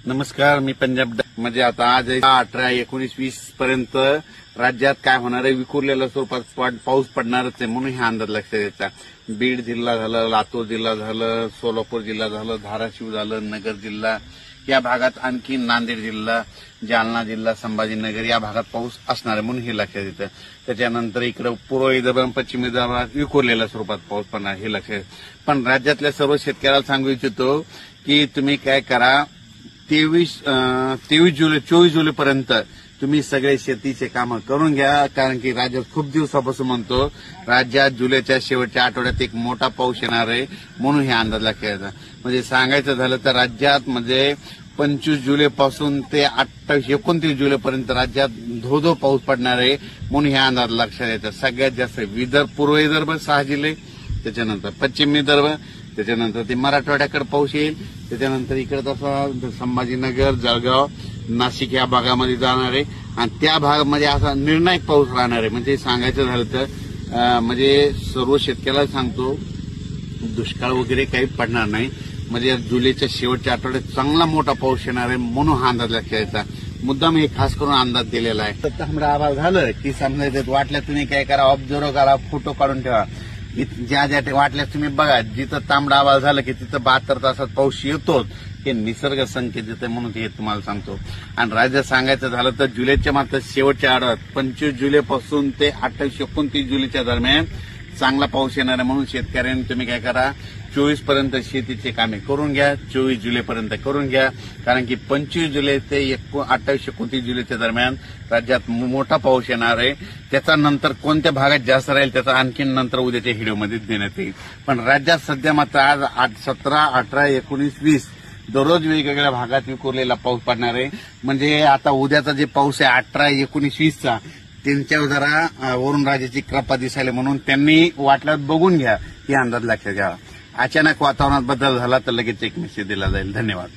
नमस्कार, मी पंजाब म्हणजे आता आज 18, 19, 20 पर्यंत राज्यात काय होणार आहे, विखुरलेल्या स्वरूपात पाऊस पडणारच आहे म्हणून हा अंदाज लक्षात यायचा. बीड जिल्हा झालं, लातूर जिल्हा झालं, सोलापूर जिल्हा झालं, धाराशिव झालं, नगर जिल्हा या भागात, आणखी नांदेड जिल्हा, जालना जिल्हा, संभाजीनगर या भागात पाऊस असणार आहे म्हणून हे लक्षात येतं. त्याच्यानंतर इकडे पूर्व विदर्भ, पश्चिम विदर्भात विखुरलेल्या स्वरूपात पाऊस पडणार हे लक्षात येतं. पण राज्यातल्या सर्व शेतकऱ्याला सांगू इच्छितो की तुम्ही काय करा, 24 जुलैपर्यंत तुम्ही सगळे शेतीचे कामं करून घ्या. कारण की राज्यात खूप दिवसापासून म्हणतो राज्यात जुलैच्या शेवटच्या आठवड्यात एक मोठा पाऊस येणार आहे म्हणून हे अंदाज लक्षात येतात. म्हणजे सांगायचं झालं तर राज्यात म्हणजे 25 जुलैपासून ते 29 जुलैपर्यंत राज्यात धोधो पाऊस पडणार आहे म्हणून हे अंदाज लक्षात येतात. सगळ्यात जास्त पूर्व विदर्भ 6 जिल्हे, त्याच्यानंतर पश्चिम विदर्भ, त्याच्यानंतर ते मराठवाड्याकडे पाऊस येईल, त्याच्यानंतर इकडे तसा संभाजीनगर, जळगाव, नाशिक या भागामध्ये जाणार आहे आणि त्या भागामध्ये असा निर्णायक पाऊस राहणार आहे. म्हणजे सांगायचं झालं तर म्हणजे सर्व शेतकऱ्याला सांगतो दुष्काळ वगैरे काही पडणार नाही. म्हणजे जुलैच्या शेवटच्या आठवड्यात चांगला मोठा पाऊस येणार आहे म्हणून हा अंदाज लक्षात यायचा. मुद्दाम हे खास करून अंदाज दिलेला आहे. तर तांबडा आभाळ झालं की समजायचं वाटल्या तुम्ही काय करा, ऑब्झर्व करा, फोटो काढून ठेवा. ज्या ज्या वाटल्यास तुम्ही बघा, जिथं तांबडा आभाळ झालं की तिथं 72 तासात पाऊस येतोच. हे निसर्ग संकेत देते म्हणून हे तुम्हाला सांगतो. आणि राज्यात सांगायचं झालं तर जुलैच्या मात्र शेवटच्या आठवड्यात 25 जुलैपासून ते 28-29 जुलैच्या दरम्यान चांगला पाऊस येणार आहे म्हणून शेतकऱ्यांनी तुम्ही काय करा, 24 पर्यंत शेतीचे कामे करून घ्या, 24 जुलैपर्यंत करून घ्या. कारण की 25 जुलै ते 28-29 जुलैच्या दरम्यान राज्यात मोठा पाऊस येणार आहे. त्याचा नंतर कोणत्या भागात जास्त राहील त्याचा आणखी नंतर उद्याच्या व्हिडिओमध्ये देण्यात येईल. पण राज्यात सध्या मात्र आज 17, 18, 19, 20 दररोज वेगवेगळ्या भागात विखुरलेला पाऊस पडणार आहे. म्हणजे आता उद्याचा जे पाऊस आहे 18, 19, 20चा त्यांच्यावर जरा वरून राजाची कृपा दिसायला म्हणून त्यांनी वाटल्यात बघून घ्या, ही अंदाज लक्षात घ्यावा. अचानक वातावरणात बदल झाला तर लगेच एक मेसेज दिला जाईल. धन्यवाद.